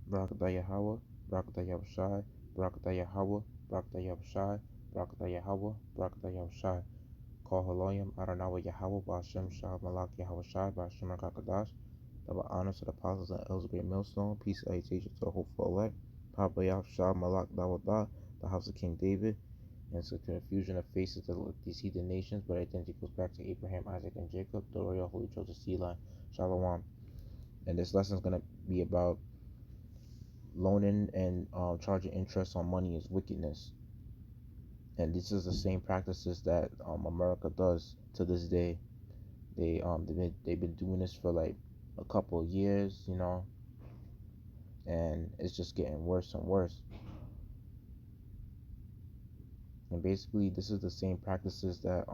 Barakatah Yahweh, Barakatah Yahushai, Barakatah Yahweh, Barakatah Yahushai, Barakatah Yahweh, Barakatah Yahushai. Call Haloyim, Adonai Yahweh, Ba'ashem Shah Malak Yahushai, Ba'ashem Rakakadash. Double honors to the apostles and elders of Great Millstone. Peace and salutation to the hopeful elect. Papa Yahushai Malak Dawadah, the house of King David. And so confusion of faces of these heathen nations, but identity goes back to Abraham, Isaac, and Jacob, the royal holy chosen seed line. Shalom. And this lesson is going to be about loaning and charging interest on money is wickedness. And this is the same practices that America does to this day. They've been doing this for like a couple of years, and it's just getting worse and worse. And basically, this is the same practices that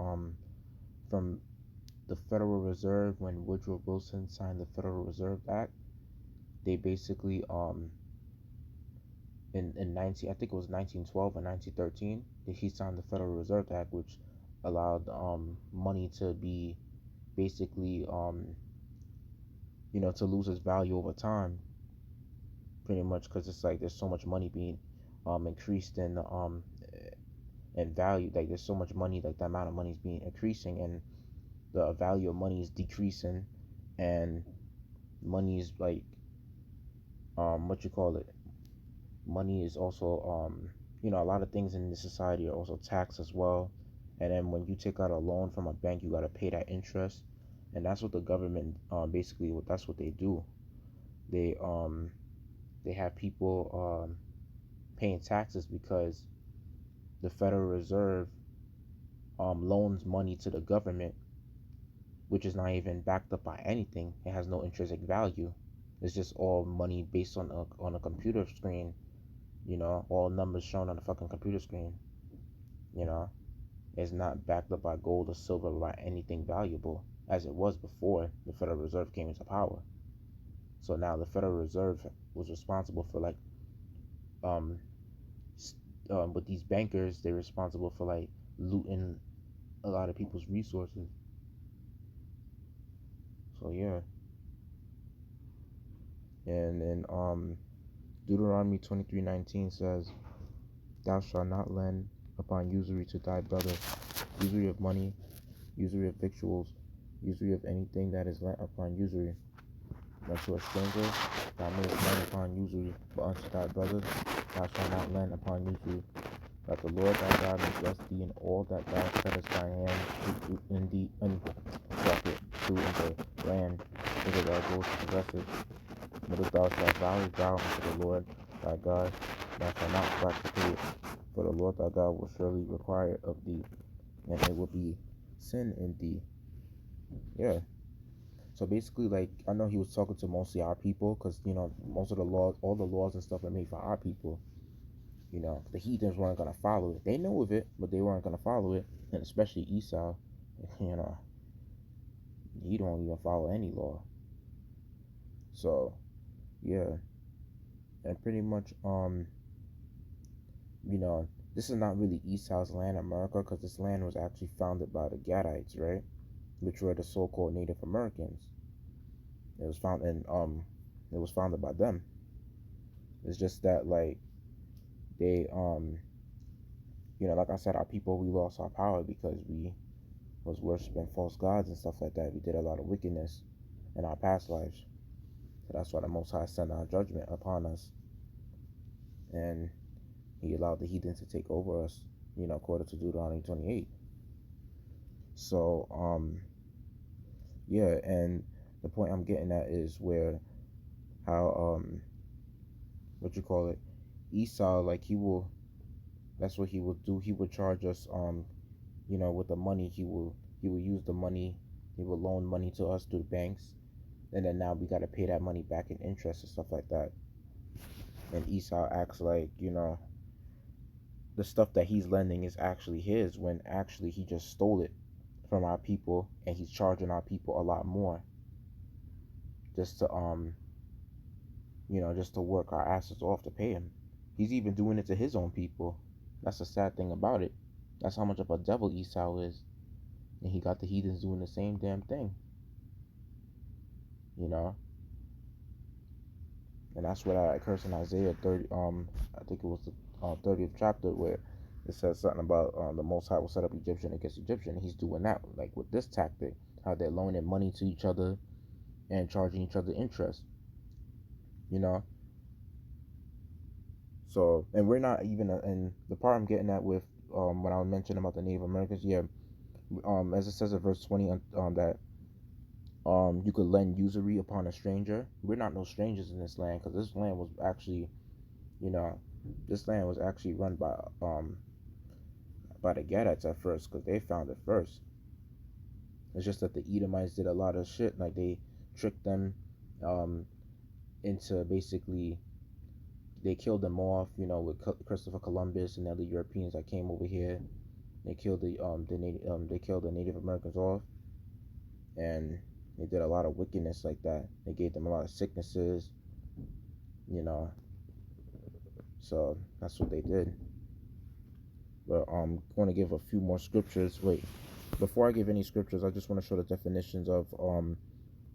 from the Federal Reserve, when Woodrow Wilson signed the Federal Reserve Act, they basically in 19 I think it was 1912 or 1913 that he signed the Federal Reserve Act, which allowed money to be basically to lose its value over time, pretty much, because it's like there's so much money being increased in value. Like there's so much money, like the amount of money is being increasing, and the value of money is decreasing, and money is like what you call it money is also a lot of things in this society are also taxed as well. And then when you take out a loan from a bank, you got to pay that interest, and that's what the government basically that's what they do. They have people paying taxes because the Federal Reserve loans money to the government, which is not even backed up by anything. It has no intrinsic value. It's just all money based on a computer screen, all numbers shown on the fucking computer screen. It's not backed up by gold or silver or by anything valuable as it was before the Federal Reserve came into power. So now the Federal Reserve was responsible for like but these bankers, they're responsible for like looting a lot of people's resources. So yeah. And then Deuteronomy 23:19 says, "Thou shalt not lend upon usury to thy brother, usury of money, usury of victuals, usury of anything that is lent upon usury. Unto a stranger thou mayest lend upon usury, but unto thy brother thou shalt not lend upon usury. That the Lord thy God may bless thee in all that thou settest thy hand to in the bracket to in the land whither thou goest to possess it. Whether thou shalt vow unto the Lord thy God, thou shalt not slack to pay it, for the Lord thy God will surely require it of thee, and it will be sin in thee." Yeah. So basically, like, I know he was talking to mostly our people, because most of the laws, all the laws and stuff are made for our people. The heathens weren't gonna follow it. They knew of it, but they weren't gonna follow it. And especially Esau, you know, he don't even follow any law. So yeah, and pretty much this is not really Esau's land, America, because this land was actually founded by the Gadites, right? Which were the so-called Native Americans. It was founded by them. It's just that, like, they like I said, our people, we lost our power because we was worshiping false gods and stuff like that. We did a lot of wickedness in our past lives. So that's why the Most High sent our judgment upon us, and he allowed the heathens to take over us, according to Deuteronomy 28. So yeah, and the point I'm getting at is where how what you call it, Esau, like, that's what he will do. He will charge us with the money. He will use the money. He will loan money to us through the banks, and then now we got to pay that money back in interest and stuff like that. And Esau acts like the stuff that he's lending is actually his, when actually he just stole it from our people, and he's charging our people a lot more just to just to work our asses off to pay him. He's even doing it to his own people. That's the sad thing about it. That's how much of a devil Esau is. And he got the heathens doing the same damn thing. And that's what I curse in Isaiah 30. I think it was the 30th chapter where it says something about the Most High will set up Egyptian against Egyptian. He's doing that like with this tactic, how they're loaning money to each other and charging each other interest. You know, so and we're not even and the part I'm getting at with when I mentioned about the Native Americans, yeah, as it says in verse 20 that you could lend usury upon a stranger. We're not no strangers in this land because this land was actually, you know, this land was actually run by the Gadites at first because they found it first. It's just that the Edomites did a lot of shit, like they tricked them um, into basically they killed them off, with Christopher Columbus and other Europeans that came over here. They killed they killed the Native Americans off, and they did a lot of wickedness like that. They gave them a lot of sicknesses, you know. So that's what they did. But I'm going to give a few more scriptures. Wait, before I give any scriptures, I just want to show the definitions of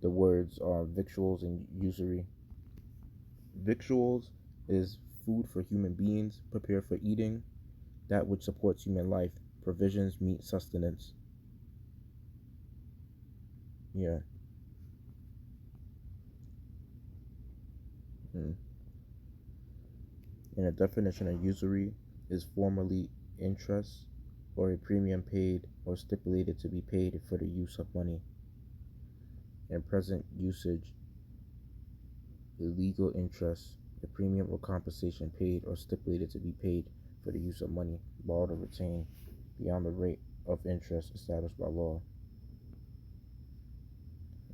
the words victuals and usury. Victuals is food for human beings, prepared for eating, that which supports human life, provisions, meat, sustenance. Yeah. Hmm. And a definition of usury is formerly interest or a premium paid or stipulated to be paid for the use of money. In present usage, illegal interest, a premium or compensation paid or stipulated to be paid for the use of money, borrowed or retained, beyond the rate of interest established by law.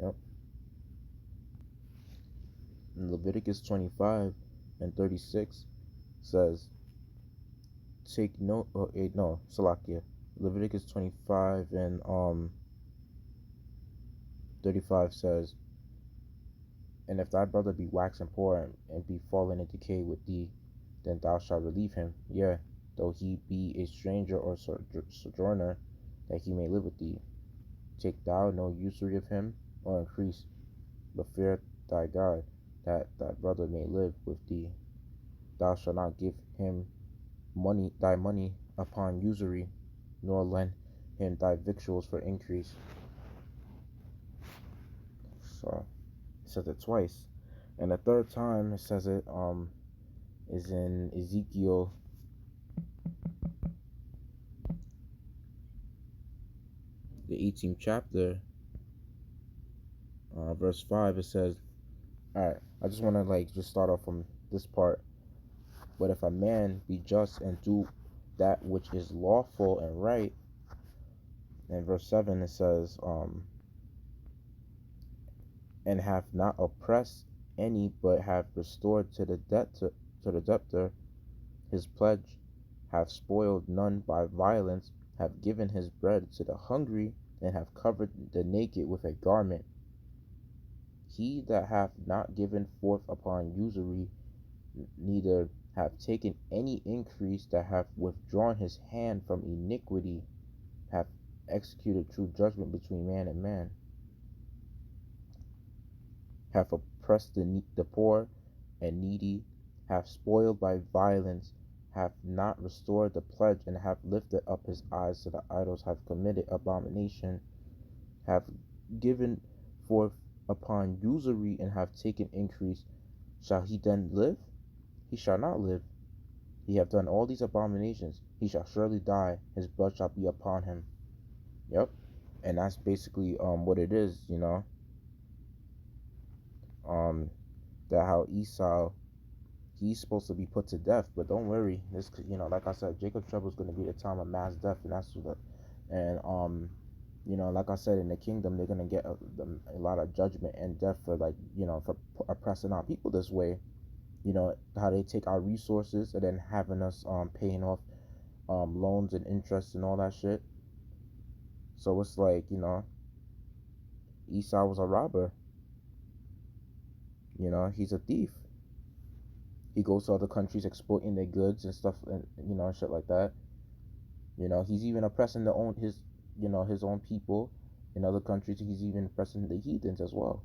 Yep. In Leviticus 25 and 36 says, take note, no, Salakia. Leviticus 25 and 35 says, and if thy brother be waxen poor and be fallen in decay with thee, then thou shalt relieve him, yea, though he be a stranger or sojourner, that he may live with thee. Take thou no usury of him, or increase, but fear thy God, that thy brother may live with thee. Thou shalt not give him thy money upon usury, nor lend him thy victuals for increase. So it says it twice. And the third time it says it is in Ezekiel the 18th chapter, verse 5. It says, alright, I just want to just start off from this part. But if a man be just and do that which is lawful and right, in verse 7 it says, and have not oppressed any, but have restored to the debtor his pledge, have spoiled none by violence, have given his bread to the hungry, and have covered the naked with a garment. He that hath not given forth upon usury, neither have taken any increase, that hath withdrawn his hand from iniquity, hath executed true judgment between man and man, hath oppressed the poor and needy, hath spoiled by violence, hath not restored the pledge, and hath lifted up his eyes to the idols, hath committed abomination, hath given forth upon usury, and hath taken increase, shall he then live? He shall not live. He hath done all these abominations. He shall surely die. His blood shall be upon him. Yep. And that's basically what it is, that how Esau, he's supposed to be put to death, but don't worry, this, like I said, Jacob's trouble is going to be the time of mass death, and that's what and like I said, in the kingdom they're going to get a lot of judgment and death for for oppressing our people this way. How they take our resources and then having us paying off loans and interest and all that shit. So it's like, Esau was a robber. He's a thief. He goes to other countries exploiting their goods and stuff, and shit like that. He's even oppressing his own people in other countries. He's even oppressing the heathens as well.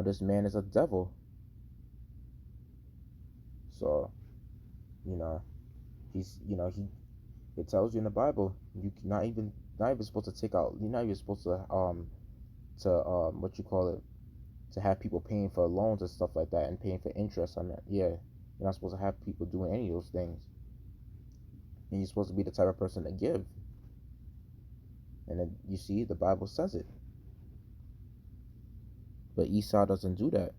This man is a devil. So, you know, he it tells you in the Bible you not even supposed to take out. You're not even supposed to what you call it, to have people paying for loans and stuff like that and paying for interest on that. Yeah, you're not supposed to have people doing any of those things. And you're supposed to be the type of person to give. And then you see the Bible says it, but Esau doesn't do that.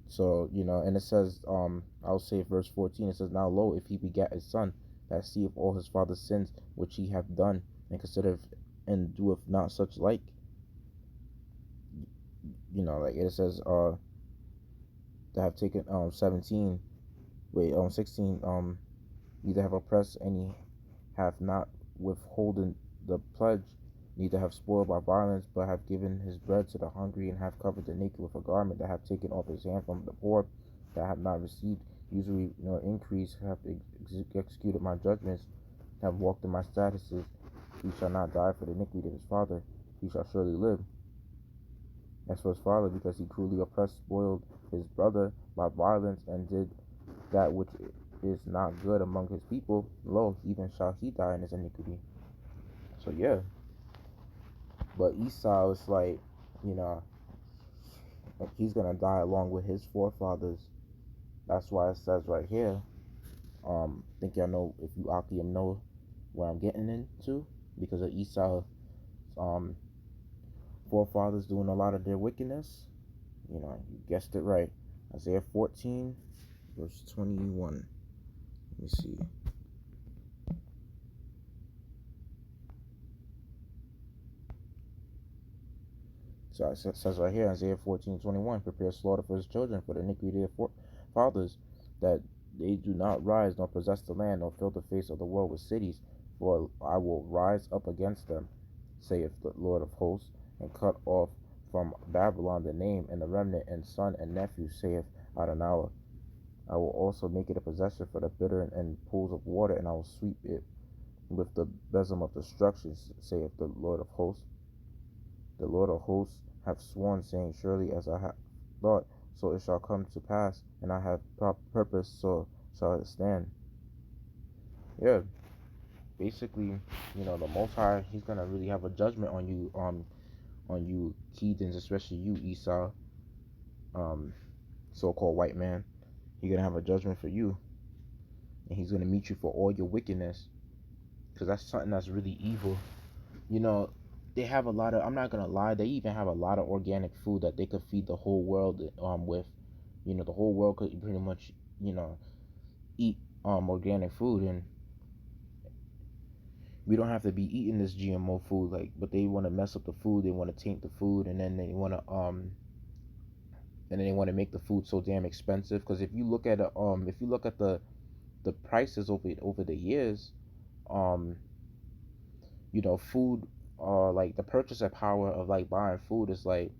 So, and it says, I'll say verse 14, it says, Now lo, if he begat a son, that seeth all his father's sins which he hath done, and considereth and doeth not such like, like it says, that have taken 17, 16, neither have oppressed any, have not withholden the pledge, neither have spoiled by violence, but have given his bread to the hungry, and have covered the naked with a garment, that have taken off his hand from the poor, that have not received usury nor increase, have executed my judgments, have walked in my statutes. He shall not die for the iniquity of his father, he shall surely live. As for his father, because he cruelly oppressed, spoiled his brother by violence, and did that which is not good among his people, lo, even shall he die in his iniquity. So yeah, but Esau is like, you know, he's gonna die along with his forefathers. That's why it says right here. Think y'all know, if you Akim know where I'm getting into, because of Esau's um forefathers doing a lot of their wickedness. You guessed it right. Isaiah 14, verse 21. Let me see. So it says right here, Isaiah 14:21, prepare slaughter for his children, for the iniquity of their fathers, that they do not rise nor possess the land, nor fill the face of the world with cities. For I will rise up against them, saith the Lord of hosts, and cut off from Babylon the name, and the remnant, and son and nephew, saith Adonai. I will also make it a possession for the bitter and pools of water, and I will sweep it with the besom of destruction, saith the Lord of hosts. The Lord of hosts hath sworn, saying, Surely as I have thought, so it shall come to pass, and I have purpose, so shall it stand. Yeah, basically, the Most High, he's gonna really have a judgment on you heathens, especially you Esau, um, so-called white man. He's gonna have a judgment for you, and he's gonna meet you for all your wickedness, because that's something that's really evil. you know they have a lot of, I'm not gonna lie, they even have a lot of organic food that they could feed the whole world with. The whole world could pretty much, eat organic food, and we don't have to be eating this GMO food, like, but they want to mess up the food, they want to taint the food, and then they want to make the food so damn expensive, because if you look at the prices over the years, um food, like the purchasing power of like buying food is like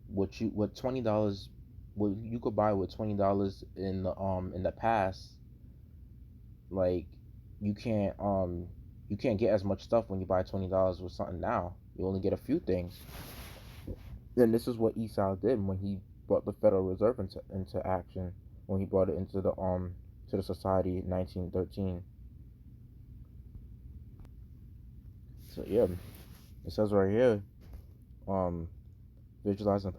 what $20, what you could buy with $20 in the past. Like, you can't you can't get as much stuff when you buy $20 with something now. You only get a few things. Then this is what Esau did when he brought the Federal Reserve into action, when he brought it into the to the society in 1913. So yeah, it says right here, um visualizing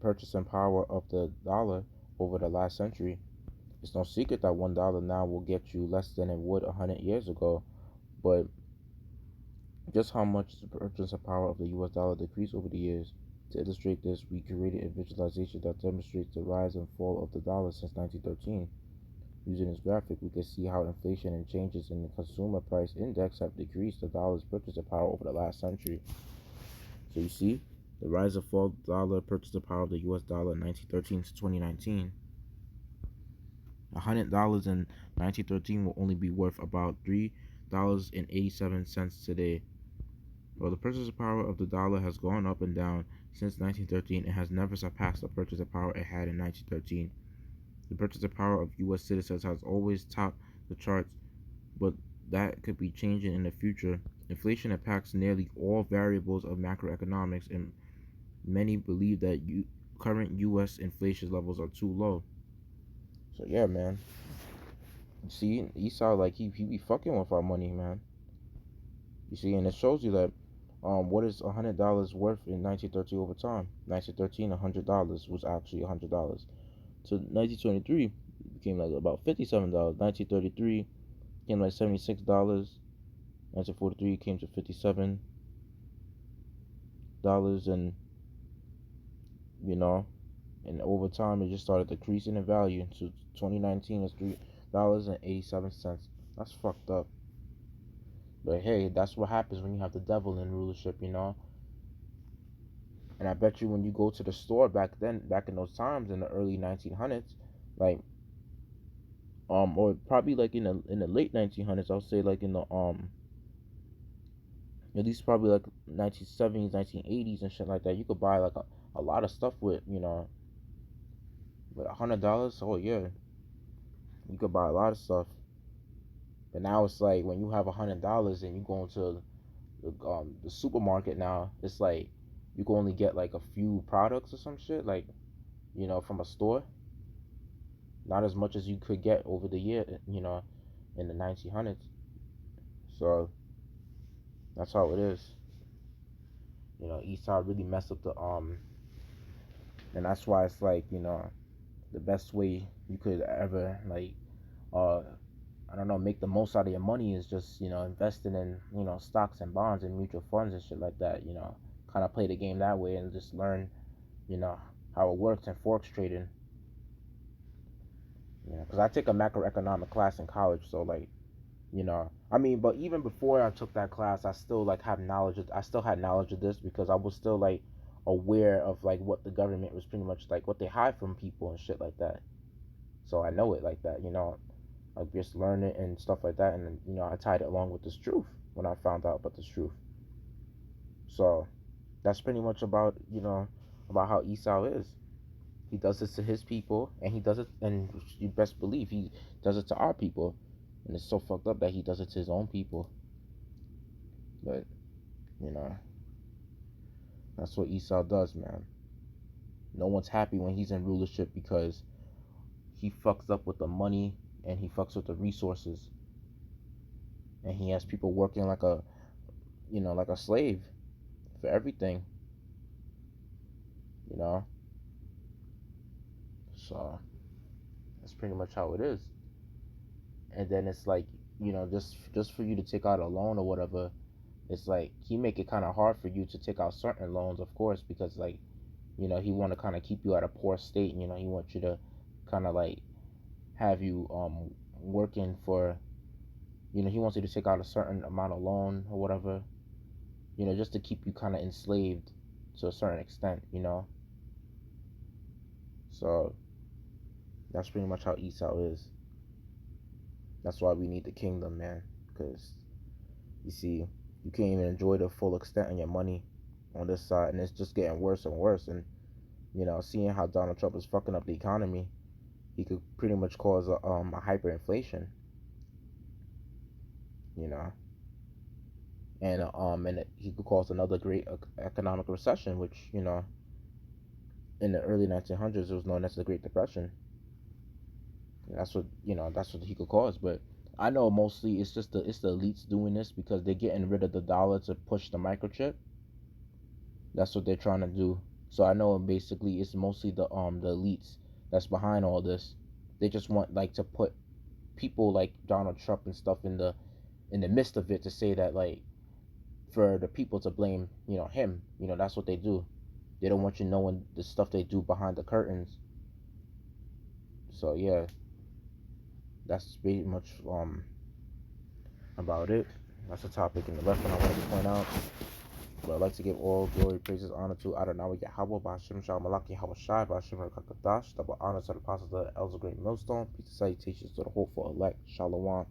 purchasing power of the dollar over the last century. It's no secret that $1 now will get you less than it would 100 years ago, but just how much the purchasing power of the US dollar decreased over the years? To illustrate this, we created a visualization that demonstrates the rise and fall of the dollar since 1913. Using this graphic, we can see how inflation and changes in the consumer price index have decreased the dollar's purchasing power over the last century. So you see, the rise and fall of the dollar purchasing power of the US dollar in 1913 to 2019. $100 in 1913 will only be worth about $3.87 today. While the purchasing power of the dollar has gone up and down since 1913, it has never surpassed the purchasing power it had in 1913. The purchasing power of U.S. citizens has always topped the charts, but that could be changing in the future. Inflation impacts nearly all variables of macroeconomics, and many believe that current U.S. inflation levels are too low. So yeah, man. See, Esau, like he be fucking with our money, man. You see, and it shows you that what is $100 worth in 1913 over time? 1913, $100 was actually $100. So 1923 became like about $57. 1933 became like $76. 1943 came to $57, and you know, and over time it just started decreasing in value. So 2019 is $3.87. That's fucked up. But hey, that's what happens when you have the devil in rulership, you know. And I bet you when you go to the store back then, back in those times in the early 1900s, like or probably like in the late 1900s, I'll say like in the at least probably like 1970s, 1980s and shit like that, you could buy like a lot of stuff with, you know, with $100. Oh yeah, you could buy a lot of stuff. But now it's like when you have $100 and you go into the supermarket now, it's like you can only get like a few products or some shit, like, you know, from a store. Not as much as you could get over the year, you know, in the 1900s. So that's how it is. You know, Esau really messed up and that's why it's like, you know, the best way you could ever like uh I don't know, make the most out of your money is just, you know, investing in, you know, stocks and bonds and mutual funds and shit like that, you know, kind of play the game that way and just learn, you know, how it works in forex trading. You know, because I take a macroeconomic class in college, so like, you know, I mean, but even before I took that class, I still like have knowledge of, I still had knowledge of this because I was still like aware of like what the government was pretty much like what they hide from people and shit like that. So I know it like that, you know, I just learned it and stuff like that, and you know, I tied it along with this truth when I found out about this truth. So that's pretty much about, you know, about how Esau is. He does this to his people, and he does it, and you best believe he does it to our people. And it's so fucked up that he does it to his own people. But you know, that's what Esau does, man. No one's happy when he's in rulership because he fucks up with the money and he fucks with the resources, and he has people working like a, you know, like a slave for everything, you know. So that's pretty much how it is. And then it's like, you know, just for you to take out a loan or whatever, it's like he make it kind of hard for you to take out certain loans, of course, because like, you know, he want to kind of keep you at a poor state. You know, he wants you to kind of like have you working for, you know, he wants you to take out a certain amount of loan or whatever, you know, just to keep you kind of enslaved to a certain extent, you know. So that's pretty much how Esau is. That's why we need the kingdom, man, because you see, you can't even enjoy the full extent of your money on this side, and it's just getting worse and worse. And you know, seeing how Donald Trump is fucking up the economy, he could pretty much cause a hyperinflation, you know, and he could cause another great economic recession, which, you know, in the early 1900s it was known as the Great Depression. And that's what, you know, that's what he could cause. But I know mostly it's the elites doing this because they're getting rid of the dollar to push the microchip. That's what they're trying to do. So I know basically it's mostly the elites that's behind all this. They just want like to put people like Donald Trump and stuff in the midst of it to say that like for the people to blame, you know, him. You know, that's what they do. They don't want you knowing the stuff they do behind the curtains. So yeah, that's pretty much about it. That's a topic in the lesson I wanted to point out. But I'd like to give all glory, praises, honor to Adonai Yahweh, Ba'ashem Shalom Malaki, Hawashai, Ba'ashem Rakakadash, double honor to the apostles of the elders of Great Millstone, peace and salutations to the hopeful elect, Shalom.